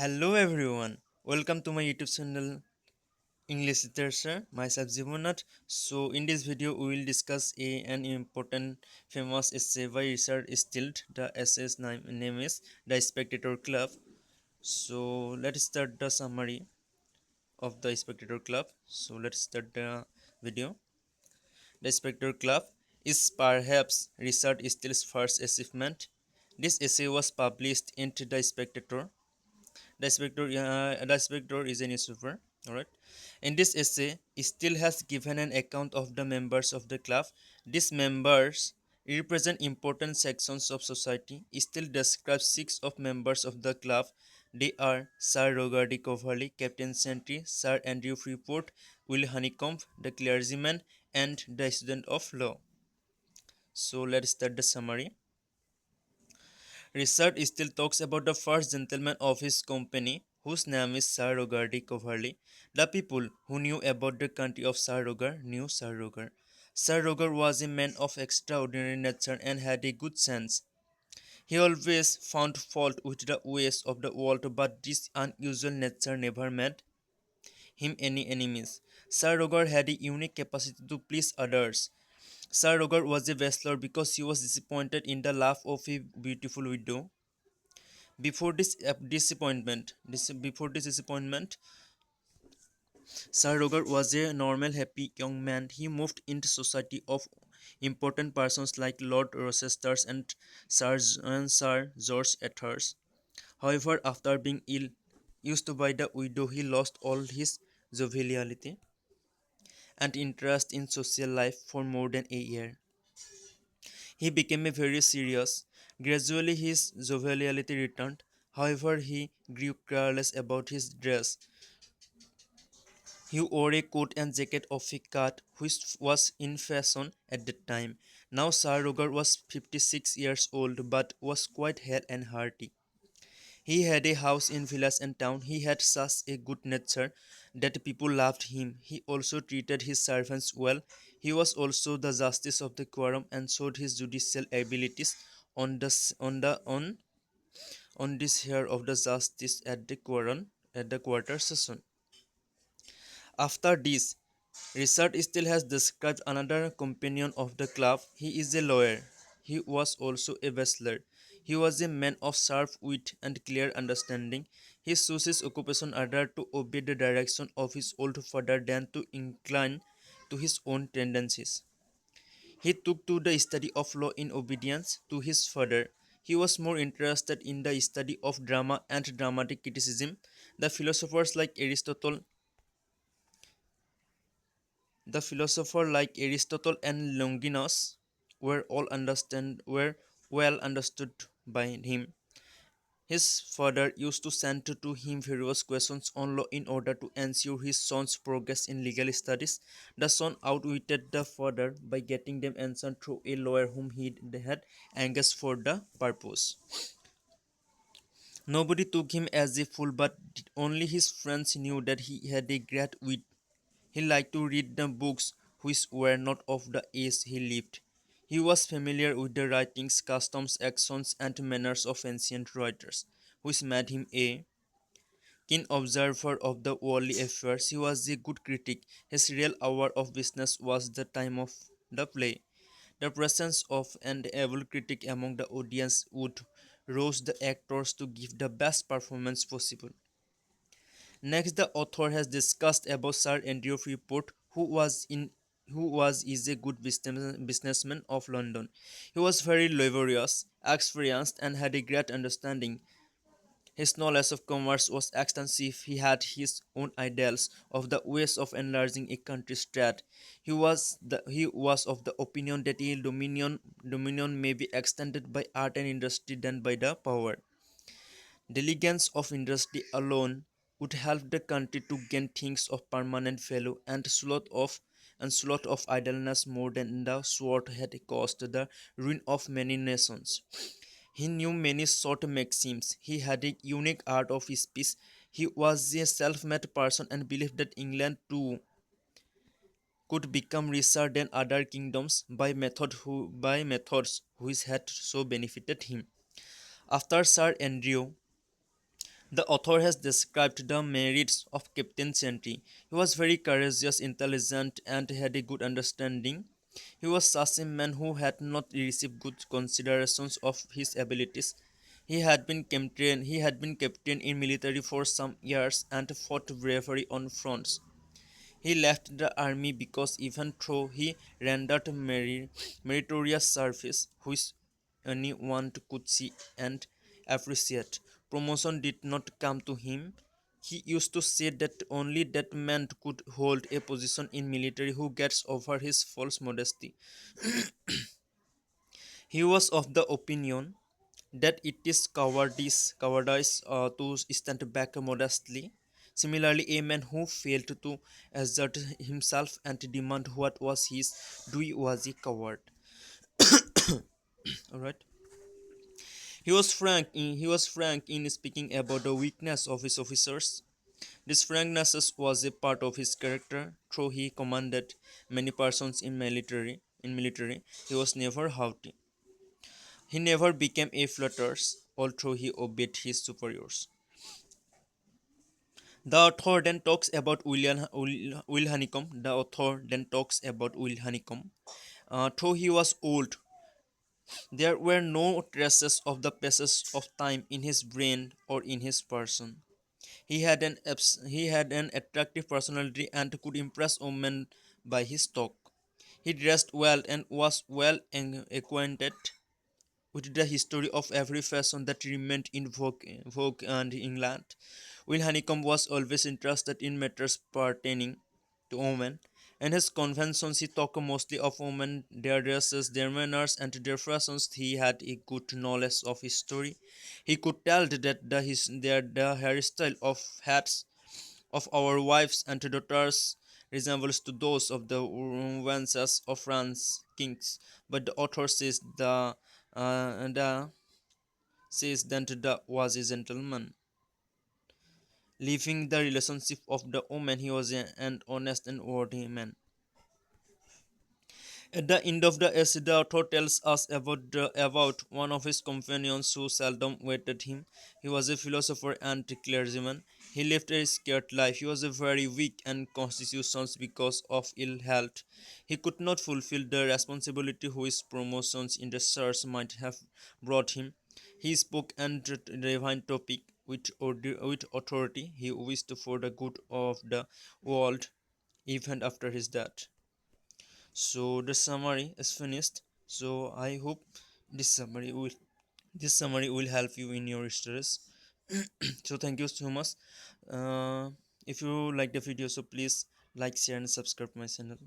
Hello everyone, welcome to my YouTube channel English Literature. Myself Jibonath. So in this video we will discuss an important famous essay by Richard Steele. The essay's name is The Spectator Club. So let's start the summary of the Spectator Club. So let's start the video. The Spectator Club is perhaps Richard Steele's first achievement. This essay was published in The Spectator. The Spectator is a newspaper. Alright. In this essay, Steele has given an account of the members of the club. These members represent important sections of society. Steele describes six of members of the club. They are Sir Roger de Coverley, Captain Sentry, Sir Andrew Freeport, Will Honeycomb, the clergyman, and the student of law. So let's start the summary. Richard still talks about the first gentleman of his company, whose name is Sir Roger de Coverley. The people who knew about the country of Sir Roger knew Sir Roger. Sir Roger was a man of extraordinary nature and had a good sense. He always found fault with the ways of the world, but this unusual nature never made him any enemies. Sir Roger had a unique capacity to please others. Sir Roger was a bachelor because he was disappointed in the love of a beautiful widow. Before this disappointment, Sir Roger was a normal, happy young man. He moved into society of important persons like Lord Rochester and Sir George Ethers. However, after being ill, used by the widow, he lost all his joviality and interest in social life for more than a year. He became a very serious. Gradually, his joviality returned. However, he grew careless about his dress. He wore a coat and jacket of a cut which was in fashion at the time. Now Sir Roger was 56 years old but was quite hale and hearty. He had a house in village and town. He had such a good nature that people loved him. He also treated his servants well. He was also the justice of the quorum and showed his judicial abilities on this hear of the justice at the quarter session. After this, Richard still has described another companion of the club. He is a lawyer. He was also a bachelor. He was a man of sharp wit and clear understanding. He chose his occupation rather to obey the direction of his old father than to incline to his own tendencies. He took to the study of law in obedience to his father. He was more interested in the study of drama and dramatic criticism. The philosophers like Aristotle The philosopher like Aristotle and Longinus were well understood by him. His father used to send to him various questions on law in order to ensure his son's progress in legal studies. The son outwitted the father by getting them answered through a lawyer whom he had engaged for the purpose. Nobody took him as a fool, but only his friends knew that he had a great wit. He liked to read the books which were not of the age he lived. He was familiar with the writings, customs, actions, and manners of ancient writers, which made him a keen observer of the worldly affairs. He was a good critic. His real hour of business was the time of the play. The presence of an able critic among the audience would rouse the actors to give the best performance possible. Next, the author has discussed about Sir Andrew Freeport, who is a good businessman of London. He was very laborious, experienced, and had a great understanding. His knowledge of commerce was extensive. He had his own ideals of the ways of enlarging a country's trade. He was of the opinion that a dominion may be extended by art and industry than by the power. Diligence of industry alone would help the country to gain things of permanent value, and sloth of idleness more than the sword had caused the ruin of many nations. He knew many short maxims. He had a unique art of speech. He was a self-made person and believed that England too could become richer than other kingdoms by methods which had so benefited him. After Sir Andrew, The author has described the merits of Captain Sentry. He was very courageous, intelligent, and had a good understanding. He was such a man who had not received good considerations of his abilities. He had been captain in military for some years and fought bravery on fronts. He left the army because even though he rendered meritorious service, which anyone could see and appreciate, promotion did not come to him. He used to say that only that man could hold a position in military who gets over his false modesty. He was of the opinion that it is cowardice to stand back modestly. Similarly, a man who failed to assert himself and demand what was his due was a coward. All right. He was frank in speaking about the weakness of his officers. This frankness was a part of his character. Though he commanded many persons in military, he was never haughty. He never became a flatterers, although he obeyed his superiors. The author then talks about Will Honeycomb. The author then talks about Will Honeycomb. Though he was old, there were no traces of the passage of time in his brain or in his person. He had an attractive personality and could impress women by his talk. He dressed well and was well acquainted with the history of every fashion that remained in vogue and England. Will Honeycomb was always interested in matters pertaining to women. In his conventions, he talked mostly of women, their dresses, their manners, and their fashions. He had a good knowledge of history. He could tell that the hairstyle of hats of our wives and daughters resembles to those of the vances of France kings. But the author says that the was a gentleman. Leaving the relationship of the woman, he was an honest and worthy man. At the end of the essay, the author tells us about one of his companions who seldom waited him. He was a philosopher and clergyman. He lived a scared life. He was a very weak and constitutions because of ill health. He could not fulfill the responsibility which promotions in the church might have brought him. He spoke and divine topic with authority. He wished for the good of the world even after his death. So the summary is finished. So I hope this summary will this summary will help you in your studies. So thank you so much. uh, if you like the video, so please like, share and subscribe my channel.